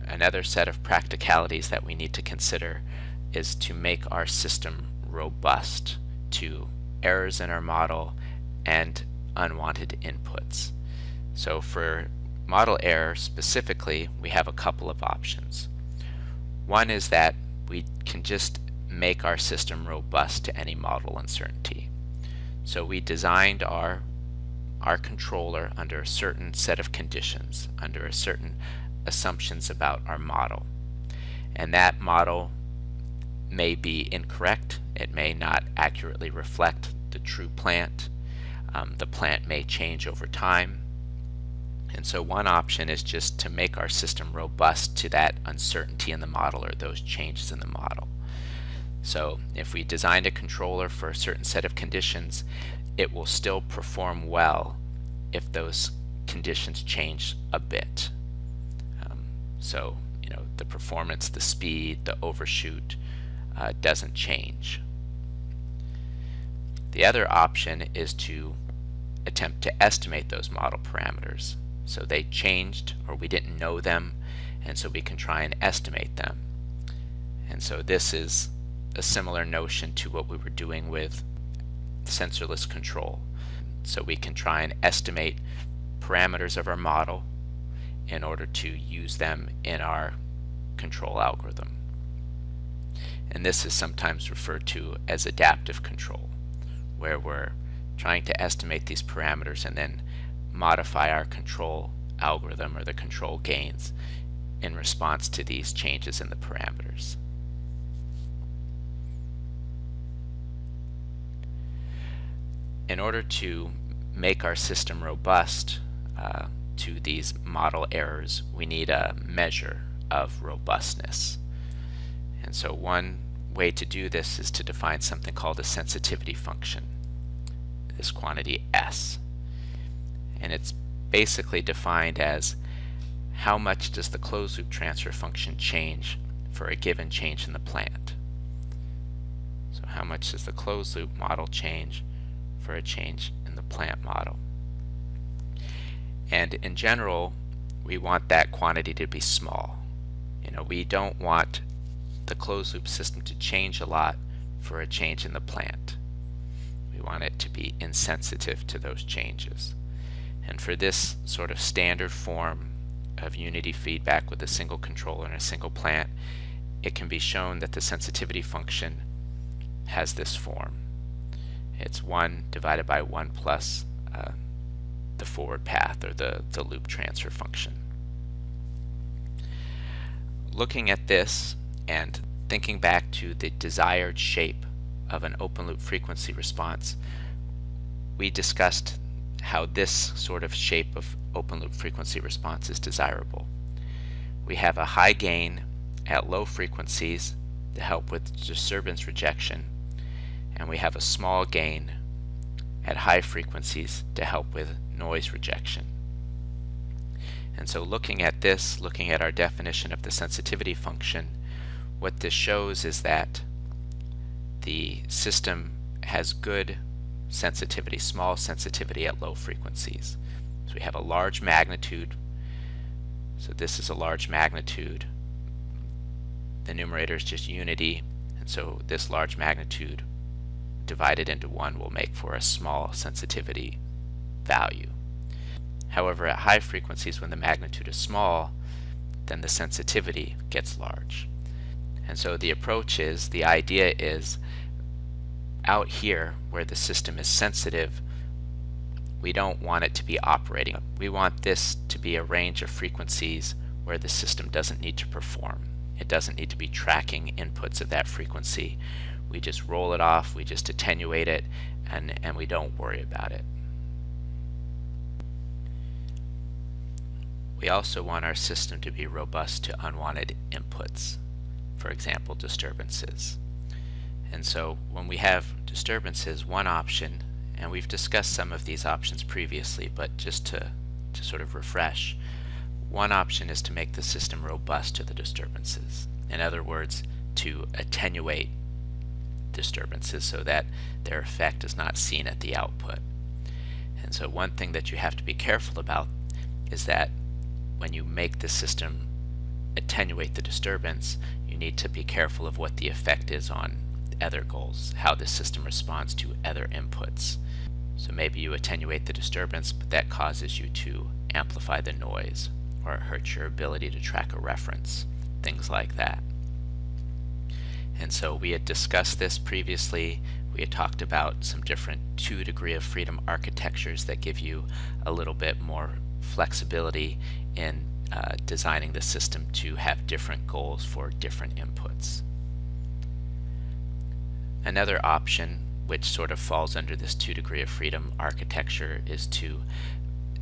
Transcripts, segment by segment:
another set of practicalities that we need to consider is to make our system robust to errors in our model and unwanted inputs. So for model error specifically, we have a couple of options. One is that we can just make our system robust to any model uncertainty. So we designed our controller under a certain set of conditions, under a certain assumptions about our model. And that model may be incorrect. It may not accurately reflect the true plant. The plant may change over time. And so one option is just to make our system robust to that uncertainty in the model or those changes in the model. So if we designed a controller for a certain set of conditions, it will still perform well if those conditions change a bit. So the performance, the speed, the overshoot doesn't change. The other option is to attempt to estimate those model parameters. So they changed or we didn't know them, and so we can try and estimate them. And so this is a similar notion to what we were doing with sensorless control. So we can try and estimate parameters of our model in order to use them in our control algorithm. And this is sometimes referred to as adaptive control, where we're trying to estimate these parameters and then modify our control algorithm or the control gains in response to these changes in the parameters. In order to make our system robust to these model errors, we need a measure of robustness. And so one way to do this is to define something called a sensitivity function, this quantity S. And it's basically defined as how much does the closed loop transfer function change for a given change in the plant. So how much does the closed loop model change for a change in the plant model? And in general, we want that quantity to be small. We don't want the closed loop system to change a lot for a change in the plant. We want it to be insensitive to those changes. And for this sort of standard form of unity feedback with a single controller and a single plant, it can be shown that the sensitivity function has this form. It's 1 divided by 1 plus the forward path or the loop transfer function. Looking at this and thinking back to the desired shape of an open loop frequency response, we discussed how this sort of shape of open loop frequency response is desirable. We have a high gain at low frequencies to help with disturbance rejection, and we have a small gain at high frequencies to help with noise rejection. And so looking at this, looking at our definition of the sensitivity function, what this shows is that the system has good sensitivity, small sensitivity at low frequencies. So we have a large magnitude. So this is a large magnitude. The numerator is just unity, and so this large magnitude divided into 1 will make for a small sensitivity value. However, at high frequencies, when the magnitude is small, then the sensitivity gets large. And so the approach is, the idea is, out here where the system is sensitive, we don't want it to be operating. We want this to be a range of frequencies where the system doesn't need to perform. It doesn't need to be tracking inputs of that frequency. We just roll it off, we just attenuate it, and we don't worry about it. We also want our system to be robust to unwanted inputs, for example, disturbances. And so when we have disturbances, one option, and we've discussed some of these options previously, but just to sort of refresh, one option is to make the system robust to the disturbances. In other words, to attenuate disturbances so that their effect is not seen at the output. And so one thing that you have to be careful about is that when you make the system attenuate the disturbance, you need to be careful of what the effect is on other goals, how the system responds to other inputs. So maybe you attenuate the disturbance, but that causes you to amplify the noise, or it hurts your ability to track a reference, things like that. And so we had discussed this previously. We had talked about some different 2 degree of freedom architectures that give you a little bit more flexibility in designing the system to have different goals for different inputs. Another option, which sort of falls under this 2 degree of freedom architecture, is to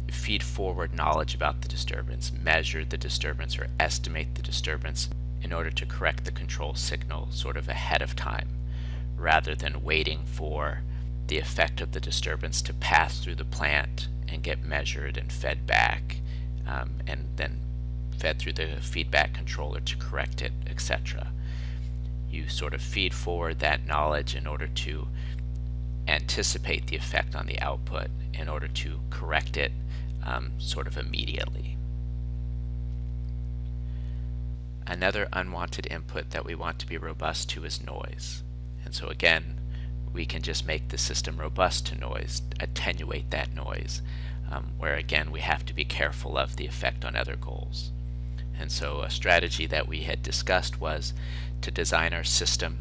feed forward knowledge about the disturbance, measure the disturbance, or estimate the disturbance in order to correct the control signal sort of ahead of time, rather than waiting for the effect of the disturbance to pass through the plant and get measured and fed back, and then fed through the feedback controller to correct it, etc. You sort of feed forward that knowledge in order to anticipate the effect on the output in order to correct it sort of immediately. Another unwanted input that we want to be robust to is noise. And so again, we can just make the system robust to noise, attenuate that noise, where again we have to be careful of the effect on other goals. And so a strategy that we had discussed was to design our system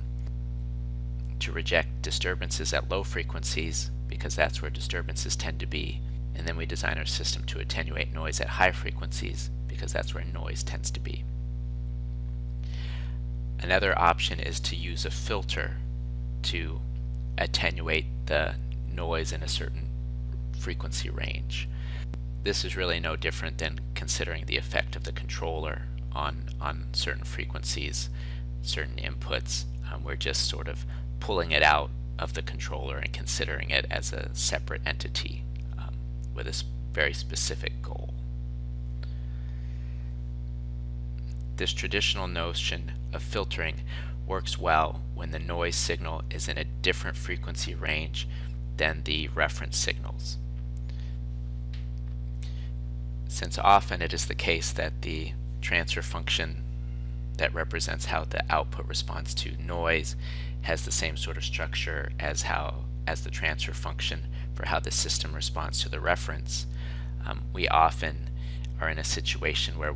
to reject disturbances at low frequencies, because that's where disturbances tend to be, and then we design our system to attenuate noise at high frequencies, because that's where noise tends to be. Another option is to use a filter to attenuate the noise in a certain frequency range. This is really no different than considering the effect of the controller on certain frequencies, certain inputs. We're just sort of pulling it out of the controller and considering it as a separate entity with a very specific goal. This traditional notion of filtering works well when the noise signal is in a different frequency range than the reference signals, since often it is the case that the transfer function that represents how the output responds to noise has the same sort of structure as the transfer function for how the system responds to the reference. We often are in a situation where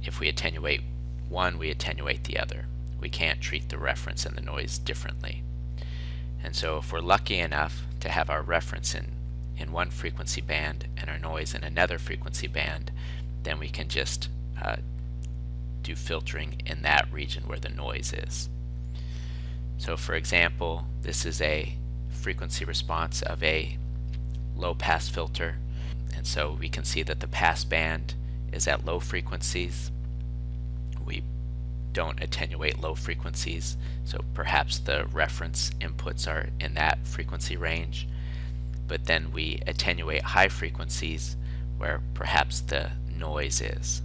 if we attenuate one, we attenuate the other. We can't treat the reference and the noise differently. And so if we're lucky enough to have our reference in one frequency band and our noise in another frequency band, then we can just do filtering in that region where the noise is. So for example, this is a frequency response of a low pass filter, and so we can see that the pass band is at low frequencies. We don't attenuate low frequencies, so perhaps the reference inputs are in that frequency range, but then we attenuate high frequencies where perhaps the noise is.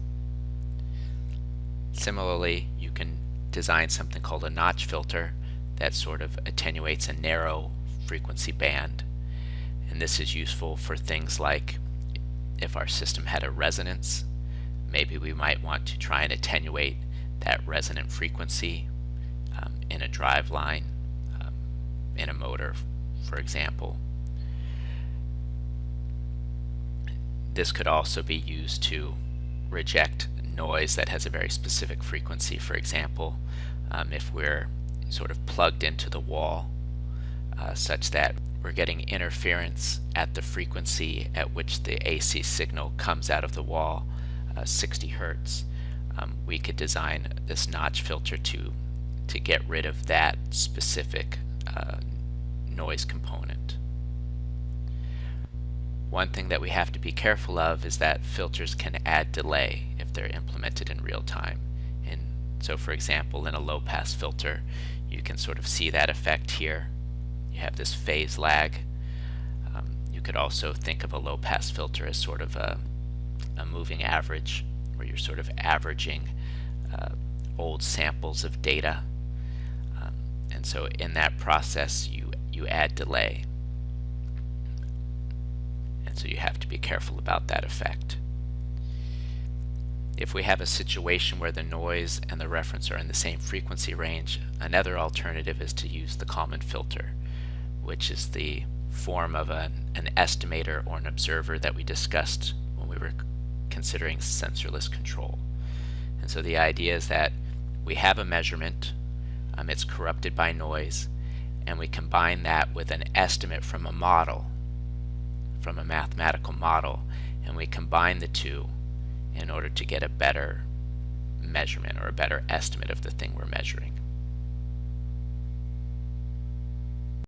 Similarly, you can design something called a notch filter that sort of attenuates a narrow frequency band, and this is useful for things like if our system had a resonance, maybe we might want to try and attenuate that resonant frequency in a drive line, in a motor, for example. This could also be used to reject noise that has a very specific frequency. For example, if we're sort of plugged into the wall such that we're getting interference at the frequency at which the AC signal comes out of the wall, 60 Hertz, we could design this notch filter to get rid of that specific noise component. One thing that we have to be careful of is that filters can add delay if they're implemented in real time. And so for example, in a low pass filter, you can sort of see that effect here. You have this phase lag. You could also think of a low pass filter as sort of a moving average, where you're sort of averaging old samples of data. And so in that process, you add delay. And so you have to be careful about that effect. If we have a situation where the noise and the reference are in the same frequency range, another alternative is to use the Kalman filter, which is the form of an estimator or an observer that we discussed when we were considering sensorless control. And so the idea is that we have a measurement, it's corrupted by noise, and we combine that with an estimate from a model, from a mathematical model, and we combine the two in order to get a better measurement or a better estimate of the thing we're measuring.